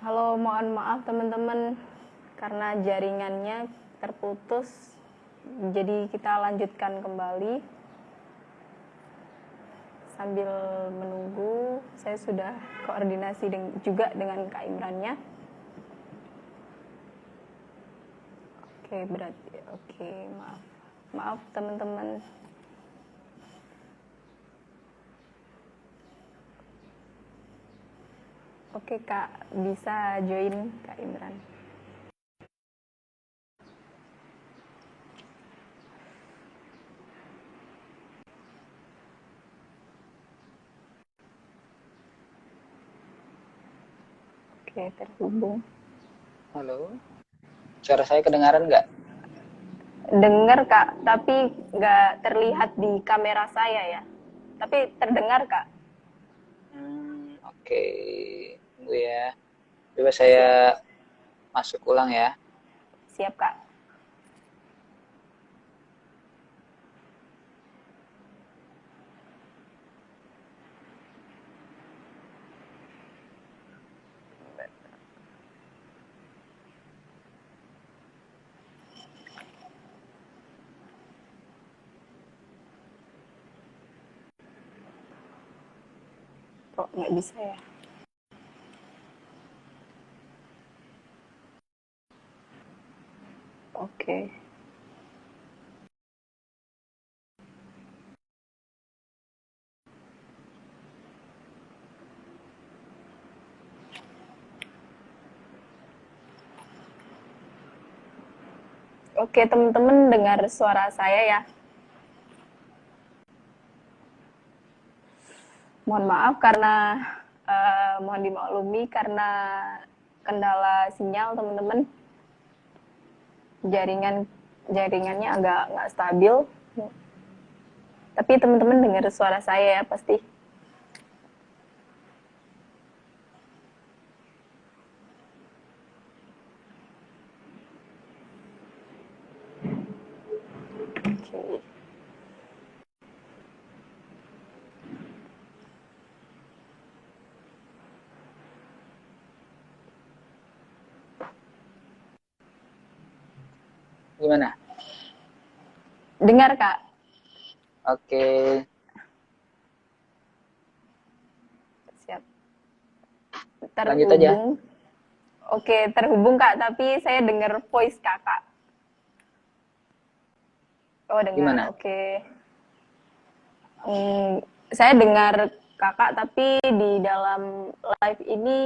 Halo, mohon maaf teman-teman karena jaringannya terputus. Jadi kita lanjutkan kembali. Sambil menunggu, saya sudah koordinasi juga dengan Kak Imrannya. Oke, maaf. Maaf teman-teman. Oke Kak, bisa join Kak Imran. Oke, terhubung. Halo, suara saya kedengaran nggak? Dengar Kak, tapi nggak terlihat di kamera saya ya. Tapi terdengar Kak. Oke, tunggu ya. Coba saya Siap, masuk ulang ya. siap Kak. Kok nggak bisa ya? Oke. Oke, teman-teman dengar suara saya ya. Mohon maaf karena mohon dimaklumi karena kendala sinyal teman-teman. Jaringannya agak nggak stabil. Tapi teman-teman dengar suara saya ya pasti. Oke. Gimana? Dengar Kak. Oke, Siap. lanjut aja. Terhubung. Oke, terhubung Kak, tapi saya dengar voice Kakak. Oh, dengar. Gimana? Oke. Hmm, saya dengar Kakak, tapi di dalam live ini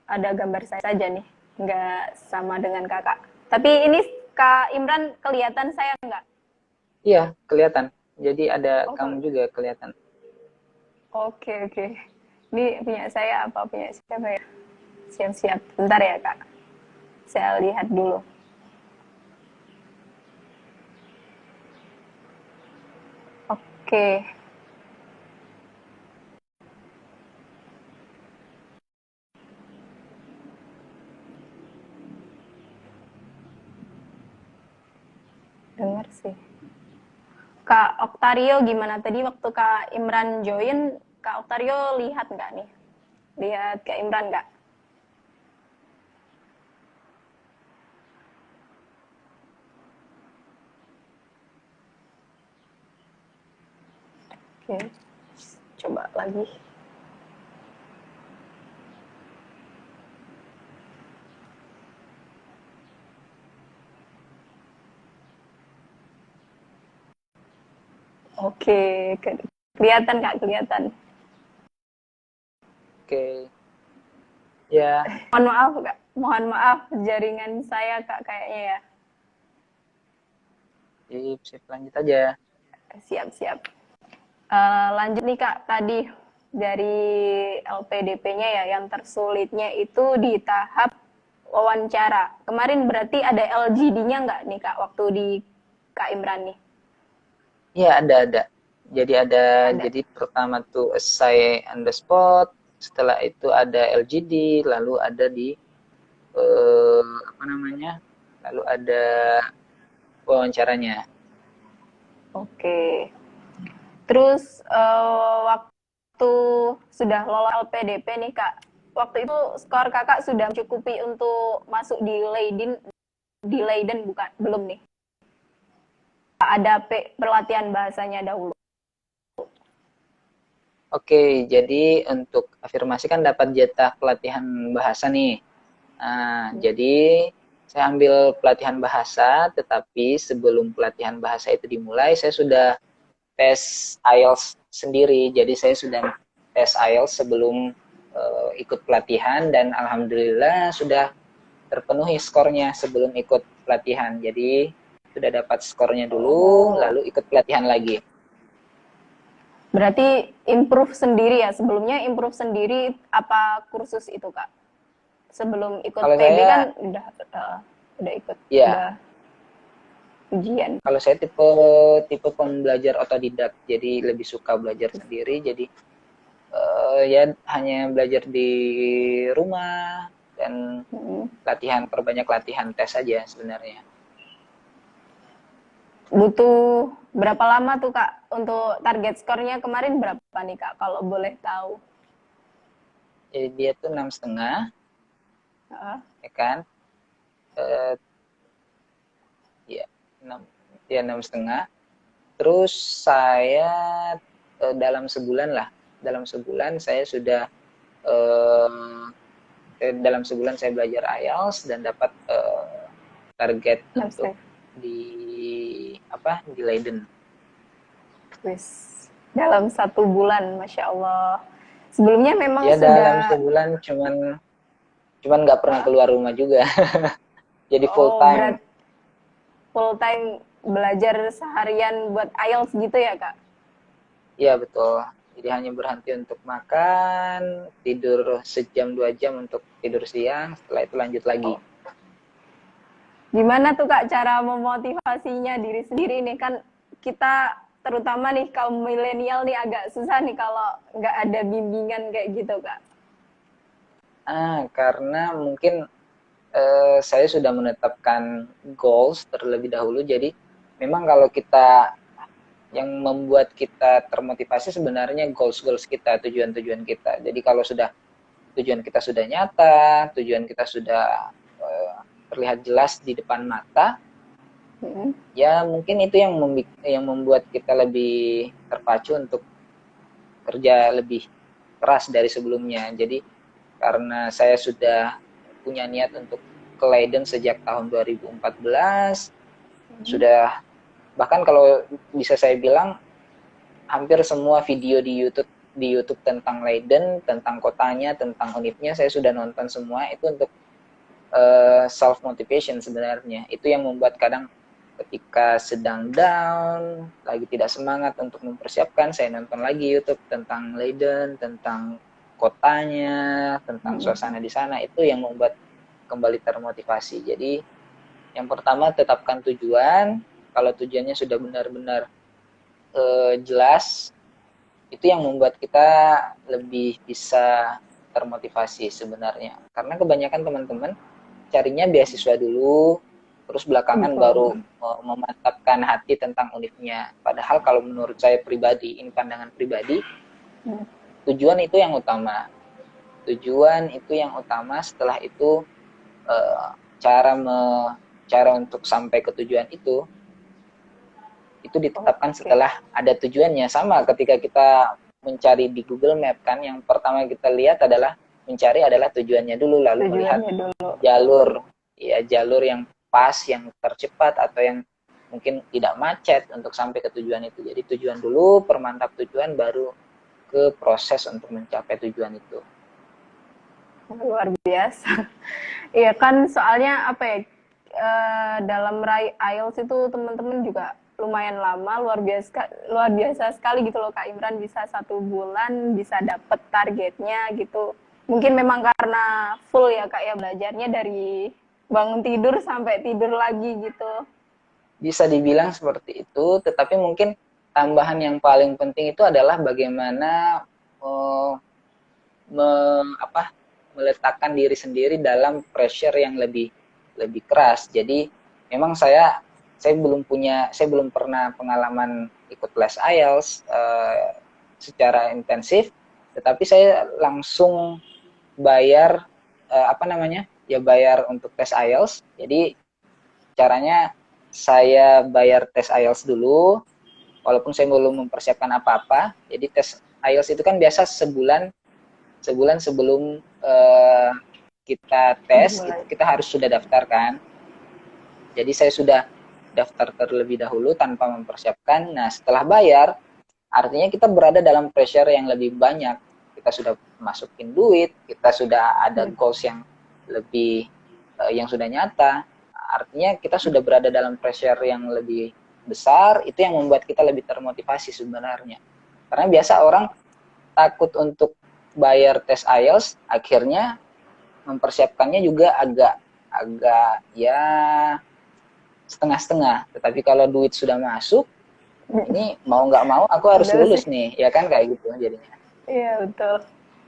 ada gambar saya saja nih, nggak sama dengan Kakak. Tapi ini Kak Imran kelihatan saya nggak? Iya, kelihatan. Jadi ada Oh, kamu juga kelihatan. oke oke. Ini punya saya apa punya siapa ya? Siap-siap. Bentar ya Kak. Saya lihat dulu. Oke, dengar sih. Kak Oktario gimana tadi waktu Kak Imran join? Kak Oktario lihat nggak nih? Lihat Kak Imran nggak? Oke, coba lagi. Oke, kelihatan Kak, kelihatan. Oke, ya, Mohon maaf Kak, mohon maaf jaringan saya Kak kayaknya ya. sip, sip, lanjut aja. Siap-siap. Lanjut nih Kak, tadi dari LPDP-nya ya, yang tersulitnya itu di tahap wawancara. Kemarin berarti ada LGD-nya nggak nih Kak, waktu di Kak Imran nih? Iya, ada. Jadi ada, Ada. jadi pertama tuh essay on the spot, setelah itu ada LGD, lalu ada di, apa namanya, lalu ada wawancaranya. Oke. Terus waktu sudah lolos LPDP nih Kak, waktu itu skor kakak sudah mencukupi untuk masuk di Leiden bukan? Belum nih. Ada pelatihan bahasanya dahulu. Oke, jadi untuk afirmasi kan dapat jatah pelatihan bahasa nih. Nah, jadi saya ambil pelatihan bahasa, tetapi sebelum pelatihan bahasa itu dimulai, saya sudah tes IELTS sendiri. Jadi saya sudah tes IELTS sebelum ikut pelatihan dan alhamdulillah sudah terpenuhi skornya sebelum ikut pelatihan. Jadi sudah dapat skornya dulu, lalu ikut pelatihan lagi. Berarti improve sendiri ya, sebelumnya improve sendiri apa kursus itu Kak? Sebelum ikut Kalau PB saya, kan udah ikut, ya, udah ujian. kalau saya tipe pembelajar otodidak, jadi lebih suka belajar sendiri. Jadi ya hanya belajar di rumah dan perbanyak latihan tes saja sebenarnya. Butuh berapa lama tuh Kak untuk target skornya kemarin berapa nih Kak kalau boleh tahu? Jadi dia tuh 6,5, ya kan? Ya 6,5. Terus saya dalam sebulan saya sudah dalam sebulan saya belajar IELTS dan dapat target untuk di Leiden. Dalam 1 bulan, Masya Allah. Sebelumnya memang ya sudah dalam sebulan cuman nggak pernah keluar rumah juga. Jadi full time. Full time belajar seharian buat IELTS gitu ya Kak? Iya betul. Jadi hanya berhenti untuk makan, tidur sejam 2 jam untuk tidur siang, setelah itu lanjut lagi. Gimana tuh Kak cara memotivasinya diri sendiri nih, kan kita terutama nih kaum milenial nih agak susah nih kalau nggak ada bimbingan kayak gitu Kak. Karena mungkin saya sudah menetapkan goals terlebih dahulu, jadi memang kalau kita yang membuat kita termotivasi sebenarnya goals kita, tujuan kita. Jadi kalau tujuan kita sudah nyata, tujuan kita sudah terlihat jelas di depan mata, ya mungkin itu yang membuat kita lebih terpacu untuk kerja lebih keras dari sebelumnya. Jadi karena saya sudah punya niat untuk ke Leiden sejak tahun 2014, sudah bahkan kalau bisa saya bilang hampir semua video di YouTube tentang Leiden, tentang kotanya, tentang univnya saya sudah nonton semua. Itu untuk self motivation sebenarnya. Itu yang membuat kadang ketika sedang down, lagi tidak semangat untuk mempersiapkan, saya nonton lagi YouTube tentang Leiden, tentang kotanya, tentang suasana di sana. Itu yang membuat kembali termotivasi. Jadi yang pertama tetapkan tujuan. Kalau tujuannya sudah benar-benar jelas, itu yang membuat kita lebih bisa termotivasi sebenarnya. Karena kebanyakan teman-teman carinya beasiswa dulu, terus belakangan baru memantapkan hati tentang univnya. Padahal kalau menurut saya pribadi, ini pandangan pribadi, tujuan itu yang utama. Tujuan itu yang utama. Setelah itu cara untuk sampai ke tujuan itu ditetapkan setelah ada tujuannya. Sama ketika kita mencari di Google Map kan, yang pertama kita lihat adalah tujuannya dulu, lalu melihat jalur yang pas, yang tercepat atau yang mungkin tidak macet untuk sampai ke tujuan itu. Jadi tujuan dulu, permantap tujuan, baru ke proses untuk mencapai tujuan itu. Luar biasa. Iya kan, soalnya apa ya, dalam meraih IELTS itu teman-teman juga lumayan lama, luar biasa sekali gitu loh Kak Imran, bisa 1 bulan bisa dapet targetnya gitu. Mungkin memang karena full ya Kak ya, belajarnya dari bangun tidur sampai tidur lagi gitu. Bisa dibilang seperti itu, tetapi mungkin tambahan yang paling penting itu adalah bagaimana meletakkan diri sendiri dalam pressure yang lebih keras. Jadi memang saya belum pernah pengalaman ikut les IELTS secara intensif, tetapi saya langsung bayar apa namanya? Ya bayar untuk tes IELTS. Jadi caranya saya bayar tes IELTS dulu, walaupun saya belum mempersiapkan apa-apa. Jadi tes IELTS itu kan biasa sebulan sebelum kita tes itu kita harus sudah daftar kan. Jadi saya sudah daftar terlebih dahulu tanpa mempersiapkan. Nah, setelah bayar, artinya kita berada dalam pressure yang lebih banyak. Kita sudah masukin duit, kita sudah ada goals yang lebih yang sudah nyata. Artinya kita sudah berada dalam pressure yang lebih besar, itu yang membuat kita lebih termotivasi sebenarnya. Karena biasa orang takut untuk bayar tes IELTS, akhirnya mempersiapkannya juga agak ya setengah-setengah. Tetapi kalau duit sudah masuk, ini mau nggak mau aku harus lulus nih, ya kan, kayak gitu jadinya. Iya betul.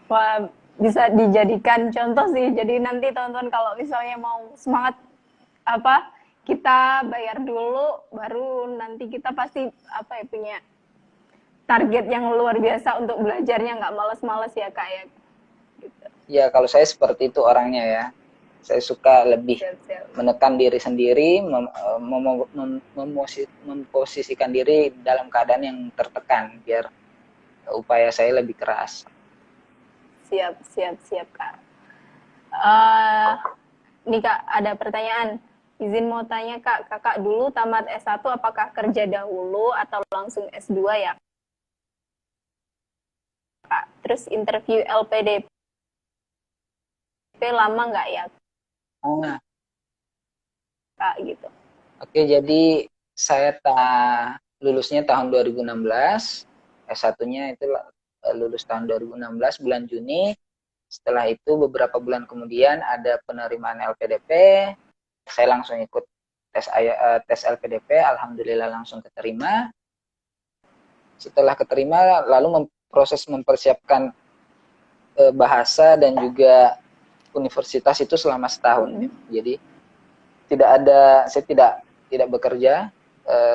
Wah, bisa dijadikan contoh sih. Jadi nanti teman-teman kalau misalnya mau semangat apa, kita bayar dulu, baru nanti kita pasti apa ya punya target yang luar biasa untuk belajarnya, nggak males-males ya kak ya. Gitu. Ya kalau saya seperti itu orangnya ya. Saya suka lebih menekan diri sendiri, memposisikan diri dalam keadaan yang tertekan biar upaya saya lebih keras. Siap kak. Nih kak, ada pertanyaan. Izin mau tanya kak, kakak dulu tamat S1 apakah kerja dahulu atau langsung S2 ya kak? Terus interview LPDP lama nggak ya kak gitu? Oke, jadi saya lulusnya tahun 2016, S1-nya itu lulus tahun 2016 bulan Juni. Setelah itu beberapa bulan kemudian ada penerimaan LPDP, saya langsung ikut tes LPDP, alhamdulillah langsung keterima. Setelah keterima lalu proses mempersiapkan bahasa dan juga universitas itu selama setahun. Jadi saya tidak bekerja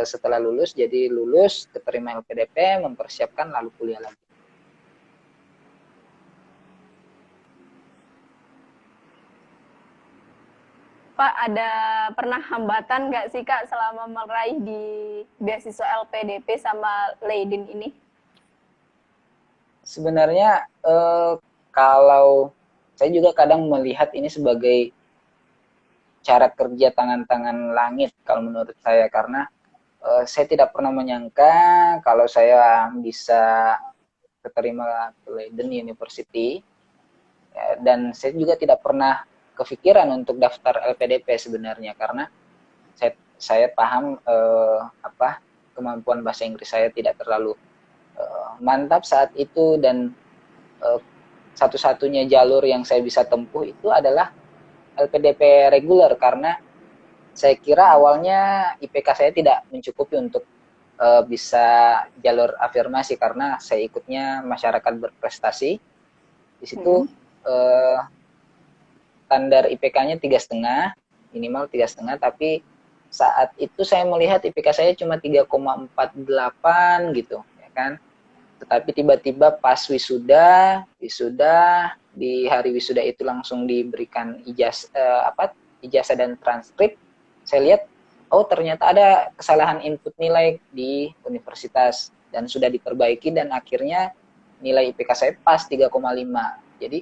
setelah lulus, jadi lulus, keterima LPDP, mempersiapkan lalu kuliah lagi. Pak, ada pernah hambatan nggak sih kak selama meraih di beasiswa LPDP sama Leiden ini? Sebenarnya kalau saya juga kadang melihat ini sebagai cara kerja tangan-tangan langit kalau menurut saya, karena saya tidak pernah menyangka kalau saya bisa keterima ke Leiden University, ya, dan saya juga tidak pernah kepikiran untuk daftar LPDP sebenarnya, karena saya paham kemampuan bahasa Inggris saya tidak terlalu mantap saat itu, dan satu-satunya jalur yang saya bisa tempuh itu adalah LPDP reguler, karena saya kira awalnya IPK saya tidak mencukupi untuk bisa jalur afirmasi, karena saya ikutnya masyarakat berprestasi. Di situ standar IPK-nya 3,5, minimal 3,5, tapi saat itu saya melihat IPK saya cuma 3,48 gitu, ya kan. Tetapi tiba-tiba pas wisuda di hari wisuda itu langsung diberikan ijazah dan transkrip. Saya lihat, oh ternyata ada kesalahan input nilai di universitas dan sudah diperbaiki, dan akhirnya nilai IPK saya pas 3,5. Jadi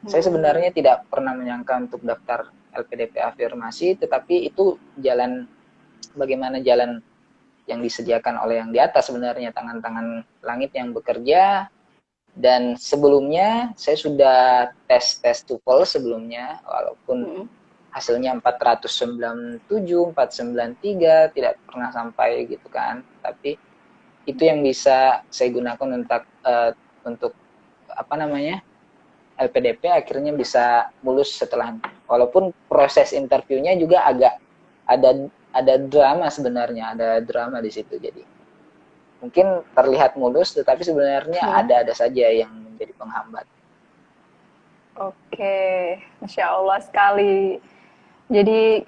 saya sebenarnya tidak pernah menyangka untuk daftar LPDP afirmasi, tetapi itu bagaimana jalan yang disediakan oleh yang di atas sebenarnya, tangan-tangan langit yang bekerja. Dan sebelumnya saya sudah tes TOEFL sebelumnya, walaupun hasilnya 497, 493, tidak pernah sampai gitu kan. Tapi itu yang bisa saya gunakan untuk LPDP, akhirnya bisa mulus setelah, walaupun proses interviewnya juga agak ada drama sebenarnya, ada drama di situ. Jadi mungkin terlihat mulus, tetapi sebenarnya ada saja yang menjadi penghambat. Oke, Masya Allah sekali. Jadi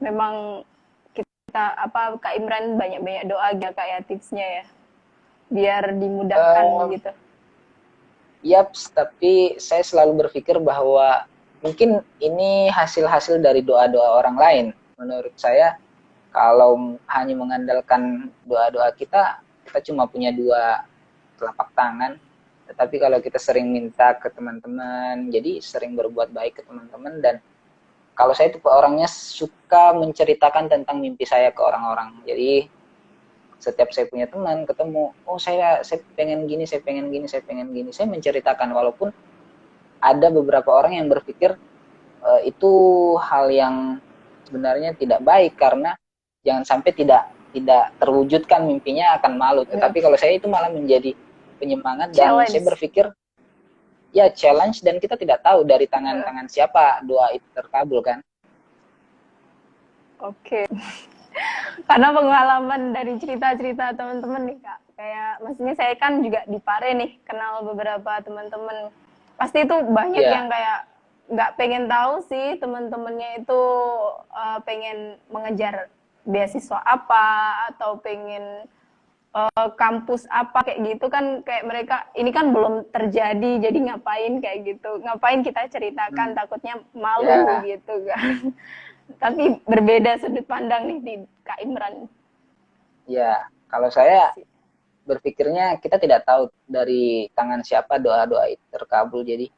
memang kita Kak Imran banyak-banyak doa ya Kak ya, tipsnya ya, biar dimudahkan gitu. Yaps, tapi saya selalu berpikir bahwa mungkin ini hasil-hasil dari doa-doa orang lain. Menurut saya, kalau hanya mengandalkan doa-doa kita, kita cuma punya dua telapak tangan. Tetapi kalau kita sering minta ke teman-teman, jadi sering berbuat baik ke teman-teman, dan kalau saya itu orangnya suka menceritakan tentang mimpi saya ke orang-orang. Jadi setiap saya punya teman ketemu, oh saya pengen gini, saya pengen gini, saya pengen gini, saya menceritakan, walaupun ada beberapa orang yang berpikir itu hal yang sebenarnya tidak baik, karena jangan sampai tidak terwujudkan mimpinya akan malu. Tetapi kalau saya itu malah menjadi penyemangat, dan saya Challenge. berpikir ya challenge, dan kita tidak tahu dari tangan-tangan siapa doa itu terkabul kan. Oke. Karena pengalaman dari cerita-cerita teman-teman nih Kak, kayak maksudnya saya kan juga di Pare nih, kenal beberapa teman-teman. Pasti itu banyak Ya, yang kayak nggak pengen tahu sih teman-temannya itu pengen mengejar beasiswa apa atau pengen kampus apa kayak gitu kan, kayak mereka ini kan belum terjadi jadi ngapain kayak gitu, ngapain kita ceritakan, takutnya malu ya, gitu kan. Tapi berbeda sudut pandang nih di Kak Imran. ya. Kalau saya berpikirnya kita tidak tahu dari tangan siapa doa-doa itu terkabul. Jadi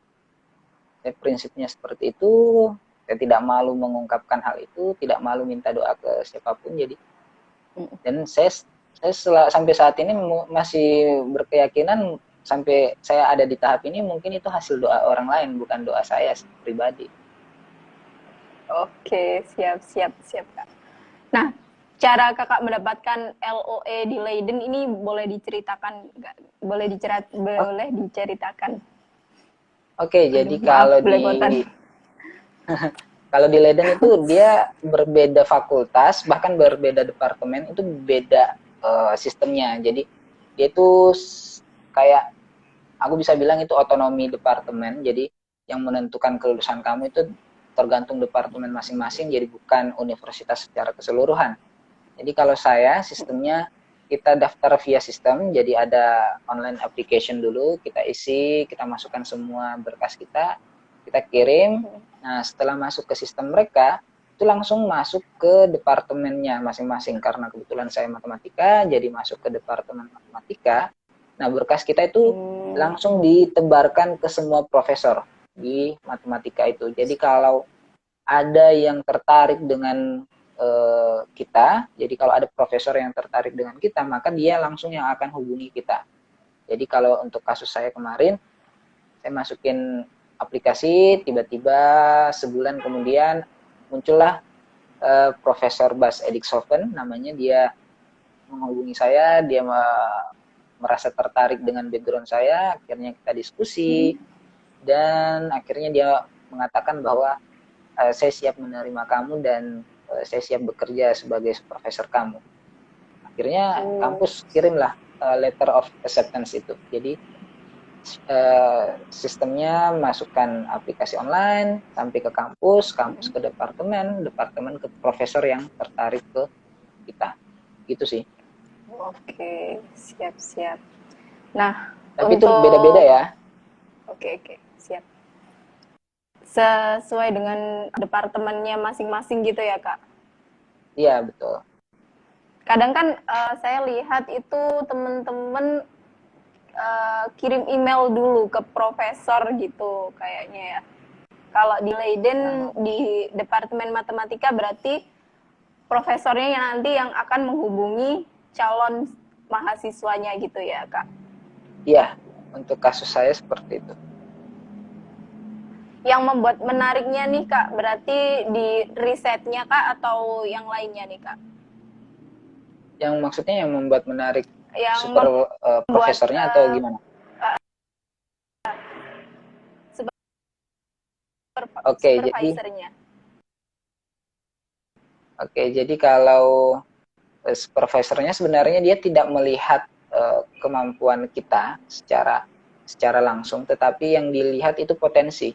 prinsipnya seperti itu. Saya tidak malu mengungkapkan hal itu, tidak malu minta doa ke siapapun. Jadi, dan saya sampai saat ini masih berkeyakinan, sampai saya ada di tahap ini mungkin itu hasil doa orang lain, bukan doa saya pribadi. Oke, siap, siap, siap, Kak. Nah, cara Kakak mendapatkan LOE di Leiden ini boleh diceritakan nggak? Boleh diceritakan. Oke, jadi Aduh, maaf, belepotan. kalau di Leiden itu dia berbeda fakultas, bahkan berbeda departemen, itu beda sistemnya. Jadi dia itu kayak, aku bisa bilang itu otonomi departemen. Jadi yang menentukan kelulusan kamu itu tergantung departemen masing-masing, jadi bukan universitas secara keseluruhan. Jadi kalau saya sistemnya, kita daftar via sistem, jadi ada online application dulu, kita isi, kita masukkan semua berkas kita kirim. Nah, setelah masuk ke sistem mereka, itu langsung masuk ke departemennya masing-masing. Karena kebetulan saya matematika, jadi masuk ke departemen matematika. Nah, berkas kita itu langsung ditebarkan ke semua profesor di matematika itu. Jadi kalau ada yang tertarik dengan kita, jadi kalau ada profesor yang tertarik dengan kita, maka dia langsung yang akan hubungi kita. Jadi kalau untuk kasus saya kemarin, saya masukin aplikasi, tiba-tiba sebulan kemudian muncullah Profesor Bas Edixhoven namanya, dia menghubungi saya, dia merasa tertarik dengan background saya, akhirnya kita diskusi, dan akhirnya dia mengatakan bahwa saya siap menerima kamu, dan saya siap bekerja sebagai supervisor kamu. Akhirnya kampus kirimlah letter of acceptance itu. Jadi sistemnya masukkan aplikasi online sampai ke kampus, kampus ke departemen, departemen ke profesor yang tertarik ke kita. Gitu sih. Oke, siap, siap. Nah, Tapi itu beda-beda ya. Oke, oke, siap. Sesuai dengan departemennya masing-masing gitu ya, Kak? Iya, betul. Kadang kan saya lihat itu teman-teman kirim email dulu ke profesor gitu kayaknya ya. Kalau di Leiden di Departemen Matematika berarti profesornya yang nanti yang akan menghubungi calon mahasiswanya gitu ya, Kak? Iya, untuk kasus saya seperti itu. Yang membuat menariknya nih, Kak, berarti di risetnya, Kak, atau yang lainnya nih, Kak? Yang maksudnya yang membuat menarik Yang super membuat profesornya atau gimana? Oke, jadi supervisornya. kalau supervisornya sebenarnya dia tidak melihat kemampuan kita secara langsung, tetapi yang dilihat itu potensi.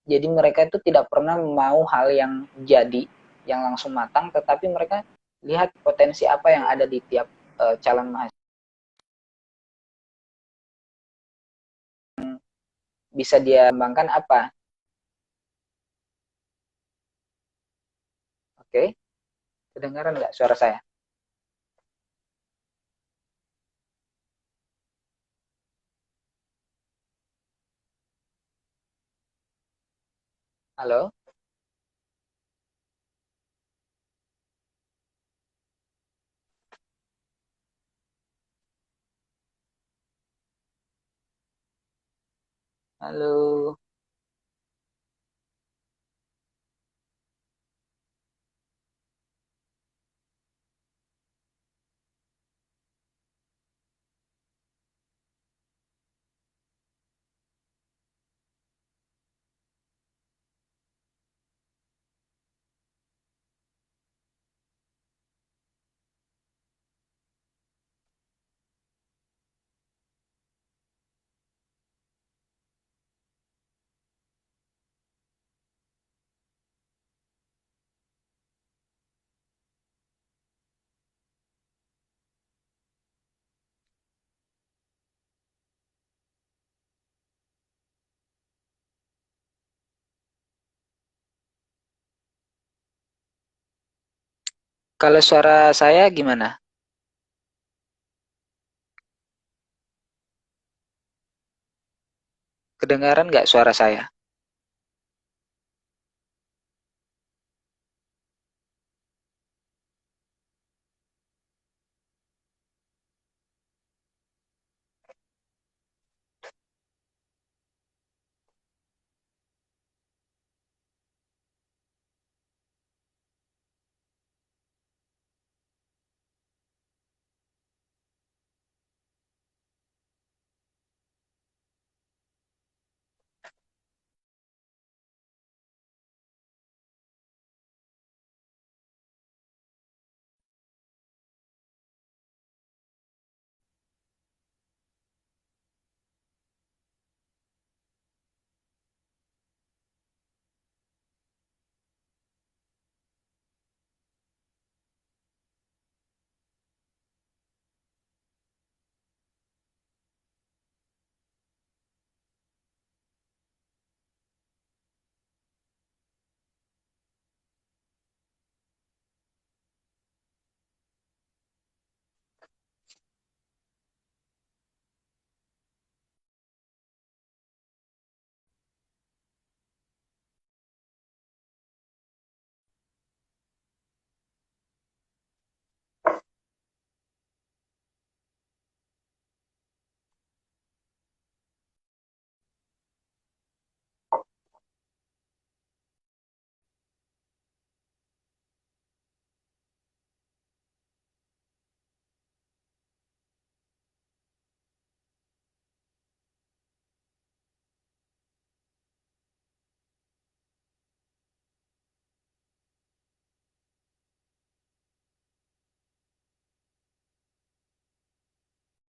Jadi mereka itu tidak pernah mau hal yang jadi, yang langsung matang, tetapi mereka lihat potensi apa yang ada di tiap calon mahasiswa. bisa dia kembangkan apa? Oke, kedengaran nggak suara saya? Halo? Halo? Kalau suara saya gimana? Kedengaran nggak suara saya?